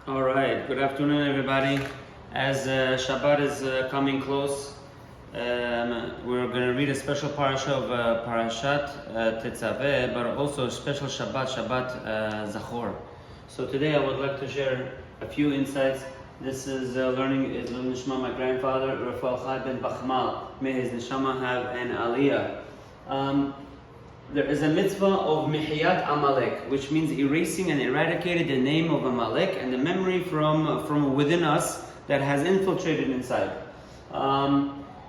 All right, good afternoon, everybody. As Shabbat is coming close, we're going to read a special parasha of Parashat Tetzaveh, but also a special Shabbat Zachor. So today I would like to share a few insights. This is learning is Nishma, my grandfather, Rafael Chai ben Bachmal. May his Neshama have an aliyah. There is a mitzvah of Mihiyat Amalek, which means erasing and eradicating the name of Amalek and the memory from within us that has infiltrated inside.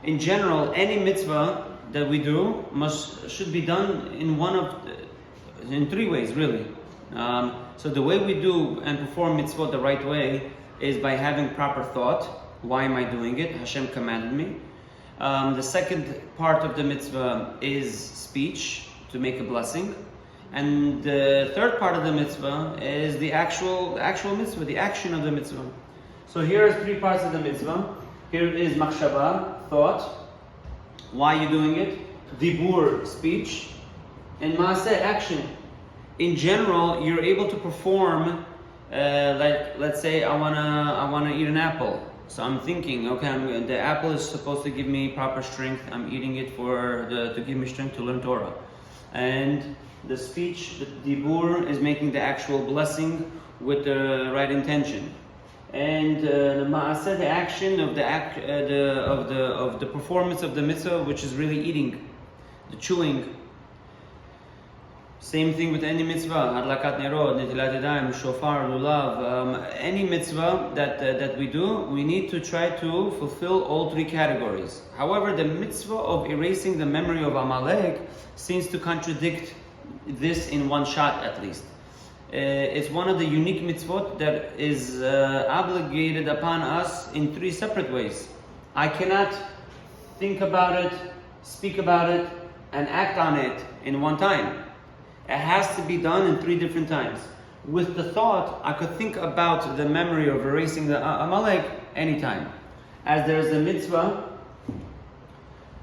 In general, any mitzvah that we do should be done in three ways, really. So the way we do and perform mitzvot the right way is by having proper thought. Why am I doing it? Hashem commanded me. The second part of the mitzvah is speech, to make a blessing. And the third part of the mitzvah is the actual mitzvah, the action of the mitzvah. So here is three parts of the mitzvah. Here is machshava, thought. Why are you doing it? Dibur, speech. And maaseh, action. In general, you're able to perform, like let's say I wanna eat an apple. So I'm thinking, okay, the apple is supposed to give me proper strength. I'm eating it to give me strength to learn Torah. And the speech, the dibur, is making the actual blessing with the right intention. And the maaseh, the action of the performance of the mitzvah, which is really eating, the chewing. Same thing with any mitzvah, adlakat nerod, netilat yadayim, shofar, lulav. Any mitzvah that we do, we need to try to fulfill all three categories. However, the mitzvah of erasing the memory of Amalek seems to contradict this in one shot at least. It's one of the unique mitzvot that is obligated upon us in three separate ways. I cannot think about it, speak about it, and act on it in one time. It has to be done in three different times. With the thought, I could think about the memory of erasing the Amalek anytime. As there is a mitzvah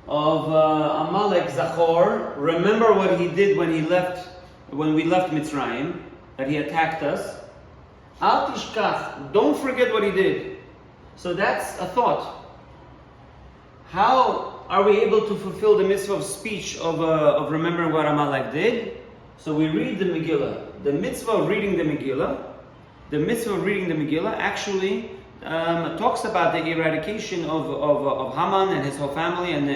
of Amalek, Zachor, remember what he did when we left Mitzrayim, that he attacked us. Al tishkach, don't forget what he did. So that's a thought. How are we able to fulfill the mitzvah of speech of remembering what Amalek did? So we read the Megillah. The mitzvah of reading the Megillah actually talks about the eradication of Haman and his whole family and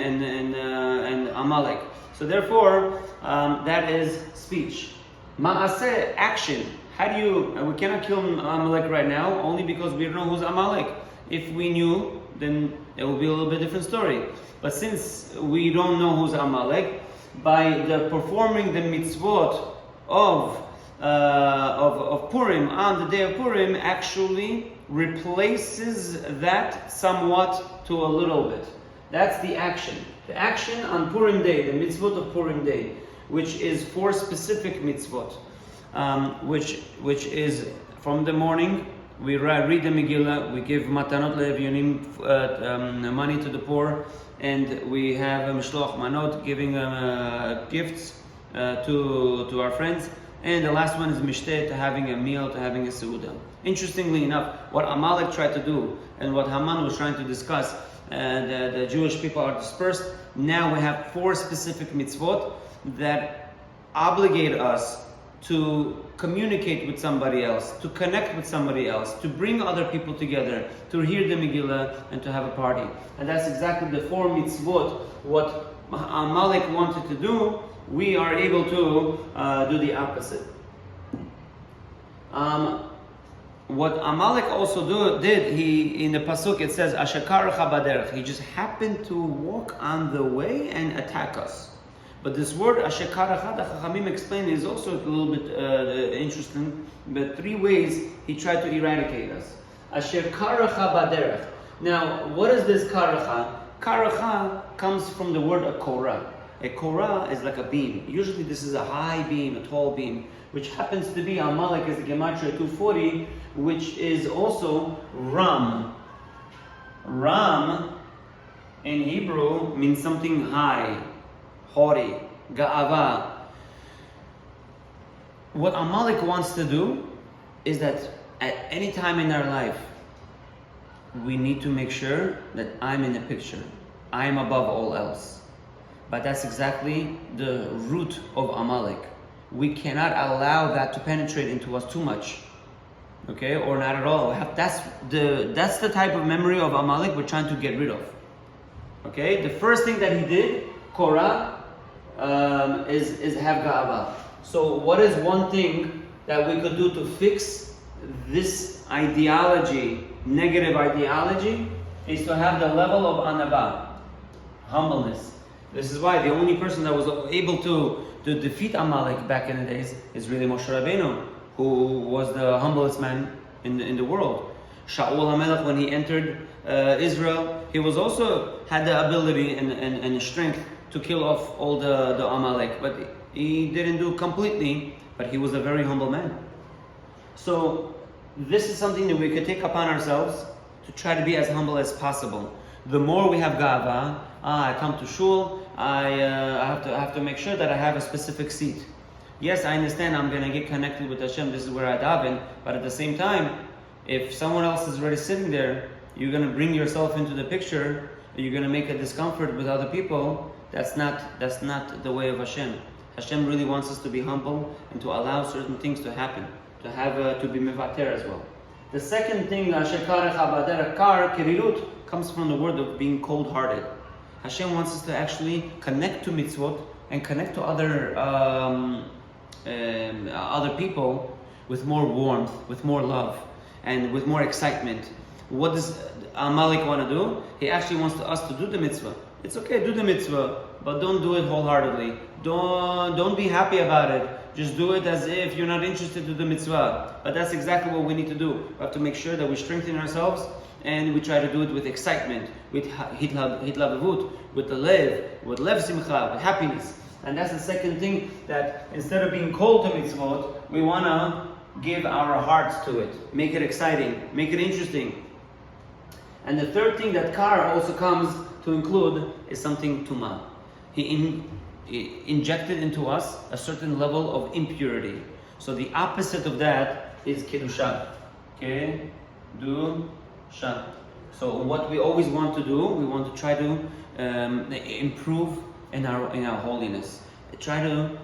Amalek. So therefore, that is speech. Maaseh, action. We cannot kill Amalek right now only because we don't know who's Amalek. If we knew, then it would be a little bit different story. But since we don't know who's Amalek, by the performing the mitzvot of Purim on the day of Purim actually replaces that somewhat to a little bit. That's the action. The action on Purim day, the mitzvot of Purim day, which is four specific mitzvot, which is from the morning. We read the Megillah, we give matanot le'evyonim, money to the poor, and we have a mishloach manot, giving gifts to our friends. And the last one is mishteh, to having a meal, to having a seudah. Interestingly enough, what Amalek tried to do and what Haman was trying to discuss, the Jewish people are dispersed. Now we have four specific mitzvot that obligate us to communicate with somebody else, to connect with somebody else, to bring other people together, to hear the Megillah, and to have a party. And that's exactly the four mitzvot. What Amalek wanted to do, we are able to do the opposite. What Amalek also did, in the pasuk it says, "Ashakar chabaderech." He just happened to walk on the way and attack us. But this word Ashekaracha, the Chachamim explained, is also a little bit interesting. But three ways he tried to eradicate us. Ashekaracha baderech. Now, what is this karacha? Karacha comes from the word a korah. A korah is like a beam. Usually this is a high beam, a tall beam, which happens to be Amalek is the Gematria 240, which is also Ram. Ram in Hebrew means something high, haughty, ga'ava. What Amalek wants to do is that at any time in our life, we need to make sure that I'm in the picture. I'm above all else. But that's exactly the root of Amalek. We cannot allow that to penetrate into us too much. Okay, or not at all. That's the type of memory of Amalek we're trying to get rid of. Okay, the first thing that he did, Korah, is have ga'ava. So what is one thing that we could do to fix this ideology, negative ideology, is to have the level of anava, humbleness. This is why the only person that was able to defeat Amalek back in the days is really Moshe Rabbeinu, who was the humblest man in the world. Shaul HaMelech, when he entered Israel, he was also had the ability and strength to kill off all the Amalek, but he didn't do it completely, but he was a very humble man. So this is something that we could take upon ourselves to try to be as humble as possible. The more we have gava, I come to shul, I have to make sure that I have a specific seat. Yes, I understand I'm going to get connected with Hashem, this is where I daven, but at the same time, if someone else is already sitting there, you're going to bring yourself into the picture, you're going to make a discomfort with other people. That's not the way of Hashem. Hashem really wants us to be humble and to allow certain things to happen, to be mevater as well. The second thing, kar, kirirut, comes from the word of being cold-hearted. Hashem wants us to actually connect to mitzvot and connect to other people with more warmth, with more love, and with more excitement. What does Amalek want to do? He actually wants us to do the mitzvah. It's okay, do the mitzvah, but don't do it wholeheartedly. Don't be happy about it. Just do it as if you're not interested to the mitzvah. But that's exactly what we need to do. We have to make sure that we strengthen ourselves and we try to do it with excitement, with hitlavavut, with the lev, with lev simcha, with happiness. And that's the second thing, that instead of being cold to mitzvot, we want to give our hearts to it. Make it exciting, make it interesting. And the third thing that kar also comes to include is something tuma. He injected into us a certain level of impurity. So the opposite of that is kedusha. Kedusha. So what we always want to do, we want to try to improve in our holiness. Try to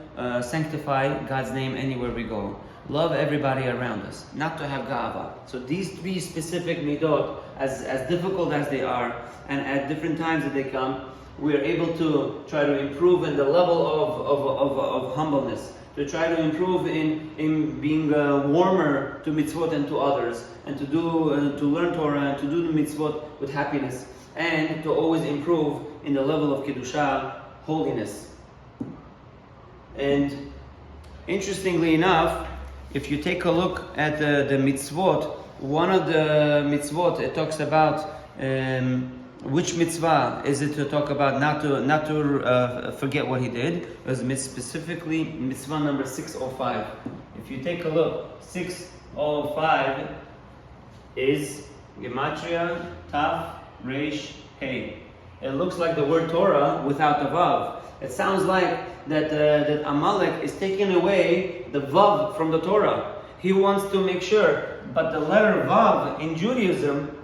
sanctify God's name anywhere we go. Love everybody around us, not to have ga'ava. So these three specific midot, as difficult as they are, and at different times that they come, we are able to try to improve in the level of humbleness, to try to improve in being warmer to mitzvot and to others, and to learn Torah and to do the mitzvot with happiness, and to always improve in the level of kedusha, holiness. And interestingly enough, if you take a look at the mitzvot, one of the mitzvot, it talks about which mitzvah is it to talk about not to forget what he did. It was specifically mitzvah number 605. If you take a look, 605 is Gematria Taf Reish Hey. It looks like the word Torah without the vav. It sounds like that Amalek is taking away the vav from the Torah. He wants to make sure, but the letter vav in Judaism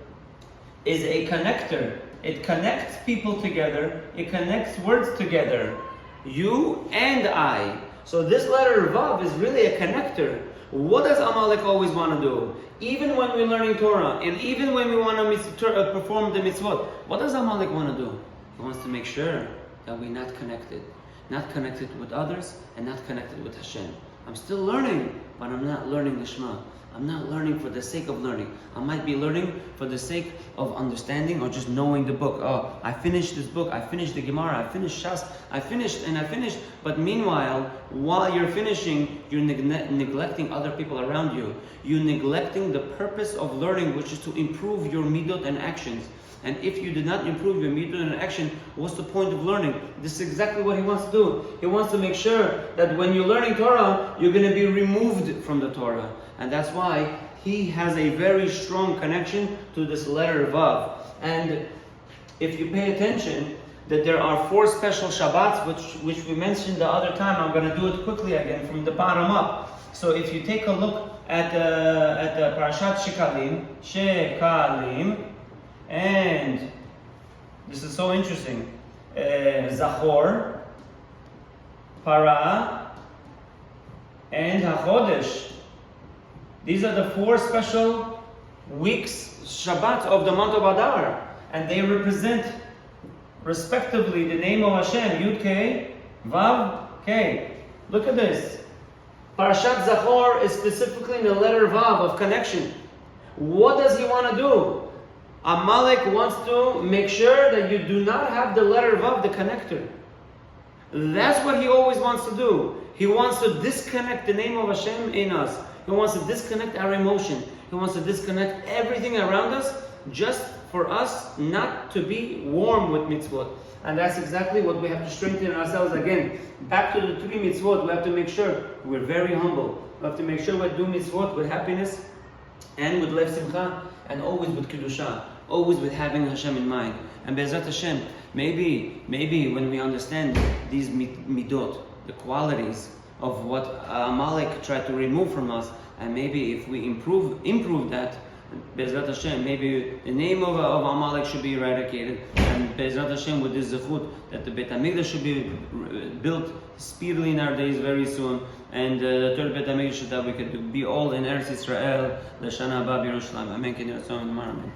is a connector. It connects people together. It connects words together. You and I. So this letter vav is really a connector. What does Amalek always want to do? Even when we're learning Torah, and even when we want to perform the mitzvot, what does Amalek want to do? He wants to make sure that we're not connected. Not connected with others, and not connected with Hashem. I'm still learning, but I'm not learning the Shema. I'm not learning for the sake of learning. I might be learning for the sake of understanding or just knowing the book. Oh, I finished this book, I finished the Gemara, I finished Shas, I finished. But meanwhile, while you're finishing, you're neglecting other people around you. You're neglecting the purpose of learning, which is to improve your midot and actions. And if you did not improve your midot and action, what's the point of learning? This is exactly what he wants to do. He wants to make sure that when you're learning Torah, you're going to be removed from the Torah. And that's why he has a very strong connection to this letter Vav. And if you pay attention, that there are 4 special Shabbats, which we mentioned the other time. I'm going to do it quickly again from the bottom up. So if you take a look at the Parashat Shekalim, and this is so interesting. Zachor, Para, and HaChodesh. These are the 4 special weeks, Shabbat of the month of Adar, and they represent, respectively, the name of Hashem, Yud K, Vav K. Look at this. Parashat Zachor is specifically in the letter Vav of connection. What does he want to do? Amalek wants to make sure that you do not have the letter Vav, the connector. That's what he always wants to do. He wants to disconnect the name of Hashem in us. He wants to disconnect our emotion. He wants to disconnect everything around us just for us not to be warm with mitzvot. And that's exactly what we have to strengthen ourselves again. Back to the 3 mitzvot, we have to make sure we're very humble. We have to make sure we do mitzvot with happiness and with lev simcha and always with kedusha. Always with having Hashem in mind. And Be'ezrat Hashem, maybe when we understand these midot, the qualities of what Amalek tried to remove from us, and maybe if we improve that, Be'ezrat Hashem, maybe the name of Amalek should be eradicated, and Be'ezrat Hashem with this zechut that the Beit HaMikdash should be built speedily in our days very soon, and the third Beit HaMikdash that we could be all in Eretz Yisrael, L'Shana Haba B'Yerushalayim. Amen.